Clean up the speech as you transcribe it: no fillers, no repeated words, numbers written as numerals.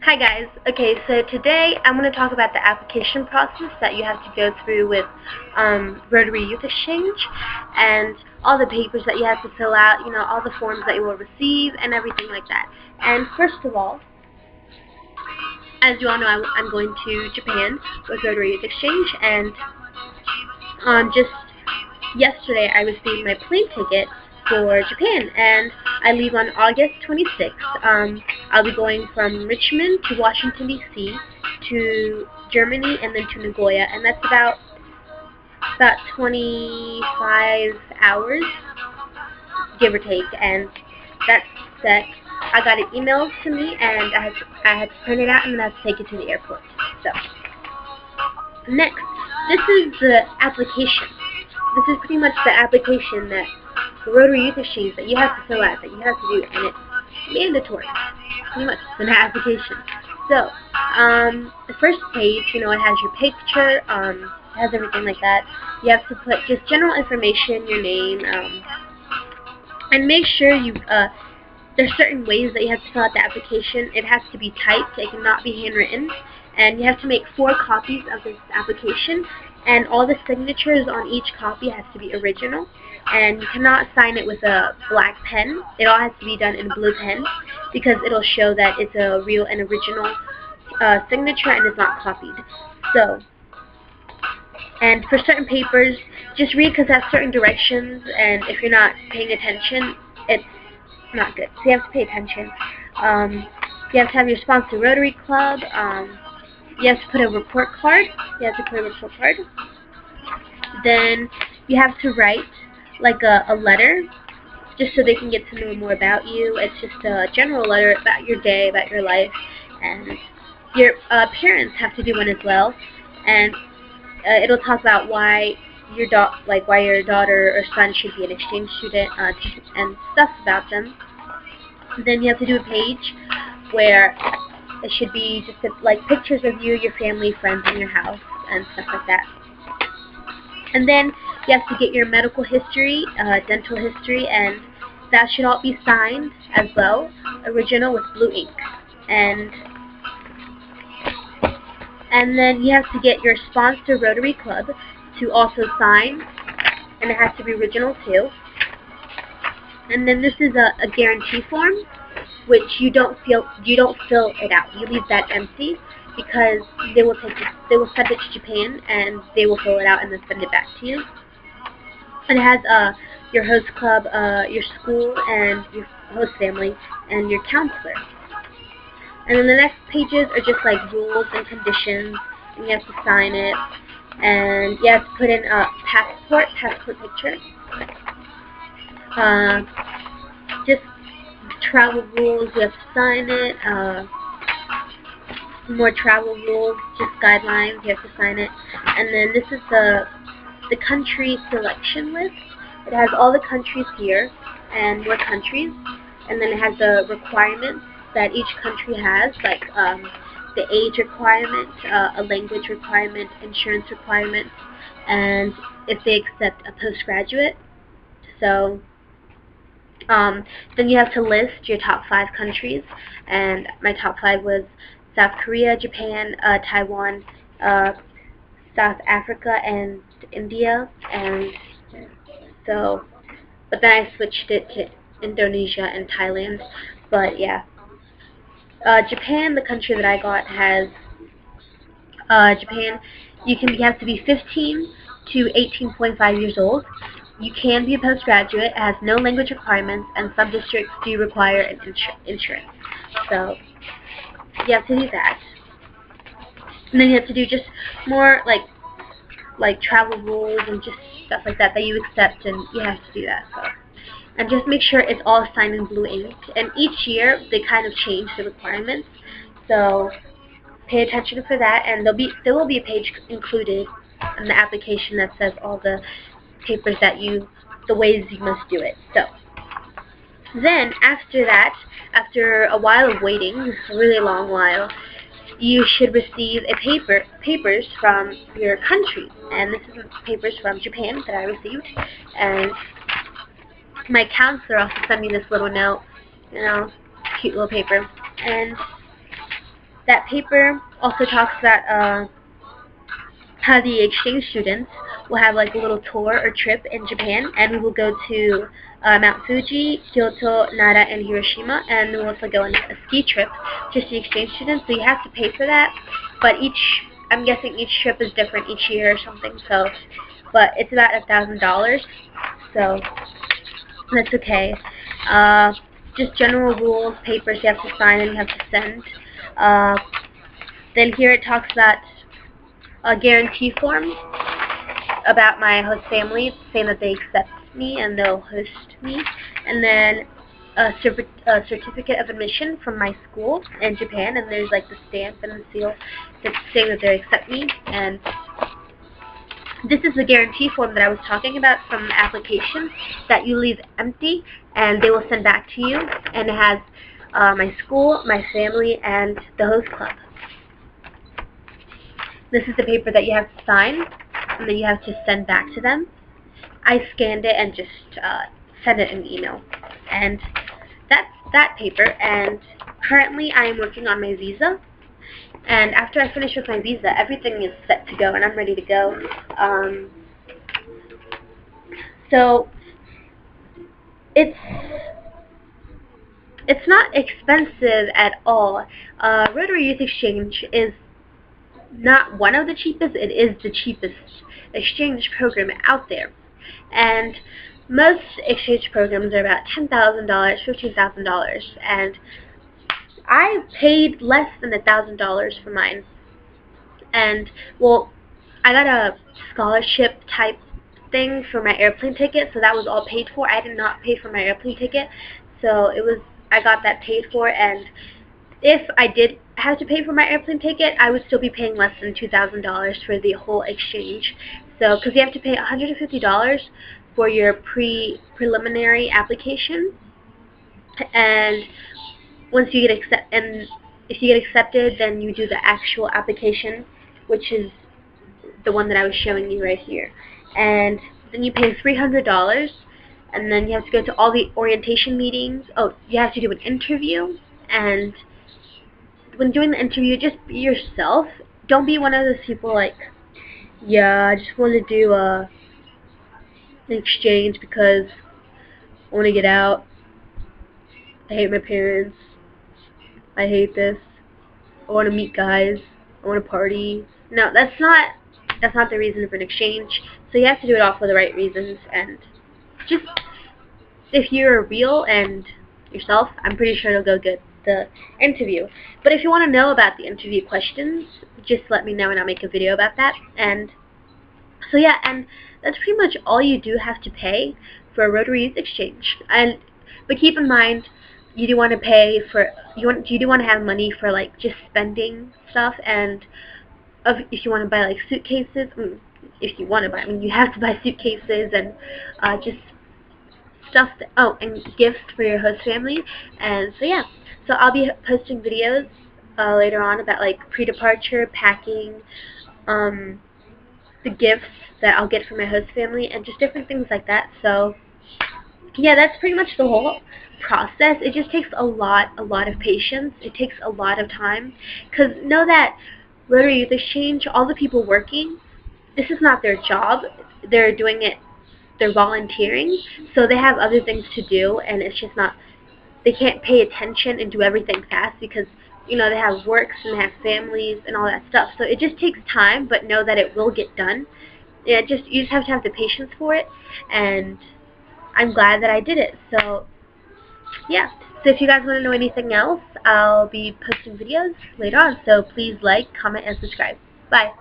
Hi guys. Okay, so today I'm going to talk about the application process that you have to go through with Rotary Youth Exchange and all the papers that you have to fill out, all the forms that you will receive and everything like that. And first of all, as you all know, I'm going to Japan with Rotary Youth Exchange, and just yesterday I received my plane ticket for Japan, and I leave on August 26th. I'll be going from Richmond to Washington, D.C., to Germany, and then to Nagoya, and that's about 25 hours, give or take, and that's set. I got it emailed to me, and I had to print it out, and then I had to take it to the airport. So, next, this is the application. This is pretty much the application that Rotary Youth Exchange that you have to fill out, that you have to do, and it's mandatory. Pretty much, it's an application. So, the first page, it has your picture, it has everything like that. You have to put just general information, your name, and make sure there's certain ways that you have to fill out the application. It has to be typed, it cannot be handwritten, and you have to make 4 copies of this application, and all the signatures on each copy has to be original, and you cannot sign it with a black pen. It all has to be done in a blue pen, because it'll show that it's a real and original signature and is not copied. So, and for certain papers, just read, because it has certain directions, and if you're not paying attention, it's not good. So you have to pay attention. You have to have your sponsor Rotary Club. You have to put a report card. Then you have to write like a letter, just so they can get to know more about you. It's just a general letter about your day, about your life, and your parents have to do one as well. And it'll talk about why your daughter or son should be an exchange student, and stuff about them. Then you have to do a page where it should be just like pictures of you, your family, friends, and your house, and stuff like that. And then you have to get your medical history, dental history, and that should all be signed as well, original with blue ink. And then you have to get your sponsor Rotary Club to also sign, and it has to be original too. And then this is a guarantee form, which you don't fill it out. You leave that empty, because they will send it to Japan, and they will fill it out and then send it back to you. And it has your host club, your school, and your host family, and your counselor. And then the next pages are just like rules and conditions, and you have to sign it, and you have to put in a passport picture. Just travel rules, you have to sign it. More travel rules, just guidelines, you have to sign it. And then this is the country selection list. It has all the countries here, and more countries. And then it has the requirements that each country has, like the age requirement, a language requirement, insurance requirements, and if they accept a postgraduate. So then you have to list your top 5 countries, and my top 5 was South Korea, Japan, Taiwan, South Africa, and India. And so, but then I switched it to Indonesia and Thailand. But yeah, Japan, the country that I got, has Japan. You have to be 15 to 18.5 years old. You can be a postgraduate. It has no language requirements, and some districts do require an insurance. So you have to do that. And then you have to do just more like travel rules and just stuff like that you accept, and you have to do that. So, and just make sure it's all signed in blue ink. And each year they kind of change the requirements, so pay attention for that. And there will be a page included in the application that says all the papers the ways you must do it. So then after that, after a while of waiting, a really long while, you should receive papers from your country. And this is papers from Japan that I received. And my counselor also sent me this little note, cute little paper. And that paper also talks about how the exchange students will have like a little tour or trip in Japan, and we will go to Mount Fuji, Kyoto, Nara, and Hiroshima, and we'll also go on a ski trip, just the exchange students, so you have to pay for that, but I'm guessing each trip is different each year or something, so, but it's about $1,000, so that's okay. Just general rules, papers you have to sign and you have to send. Then here it talks about a guarantee form about my host family, saying that they accept me and they'll host me, and then a certificate of admission from my school in Japan, and there's like the stamp and the seal that's saying that they accept me, and this is the guarantee form that I was talking about from the application that you leave empty and they will send back to you, and it has my school, my family, and the host club. This is the paper that you have to sign, and then you have to send back to them. I scanned it and just sent it in an email. And that's that paper, and currently I am working on my visa. And after I finish with my visa, everything is set to go, and I'm ready to go. So it's not expensive at all. Rotary Youth Exchange is not one of the cheapest, it is the cheapest exchange program out there. And most exchange programs are about $10,000, $15,000, and I paid less than $1,000 for mine. And, well, I got a scholarship type thing for my airplane ticket, so that was all paid for. I did not pay for my airplane ticket, so I got that paid for, and if I did have to pay for my airplane ticket, I would still be paying less than $2,000 for the whole exchange. So, because you have to pay $150 for your preliminary application, and once you get if you get accepted, then you do the actual application, which is the one that I was showing you right here. And then you pay $300, and then you have to go to all the orientation meetings. Oh, you have to do an interview, and when doing the interview, just be yourself. Don't be one of those people like, yeah, I just want to do an exchange because I want to get out. I hate my parents. I hate this. I want to meet guys. I want to party. No, that's not the reason for an exchange. So you have to do it all for the right reasons, and just if you're real and yourself, I'm pretty sure it'll go good, the interview. But if you want to know about the interview questions, just let me know and I'll make a video about that. And so yeah, and that's pretty much all you do have to pay for a Rotary Youth Exchange. But keep in mind, you do want to pay for you do want to have money for like just spending stuff, and if you want to buy like suitcases, if you want to buy, I mean you have to buy suitcases and just stuff and gifts for your host family. And so yeah, so I'll be posting videos later on about like pre-departure, packing, the gifts that I'll get from my host family, and just different things like that. So yeah, that's pretty much the whole process. It just takes a lot of patience. It takes a lot of time, because know that Rotary Youth Exchange, all the people working, this is not their job. They're doing it, they're volunteering, so they have other things to do, and it's just not, they can't pay attention and do everything fast because, you know, they have works and they have families and all that stuff. So it just takes time, but know that it will get done. Yeah, you just have to have the patience for it, and I'm glad that I did it. So yeah, so if you guys want to know anything else, I'll be posting videos later on, so please like, comment, and subscribe. Bye.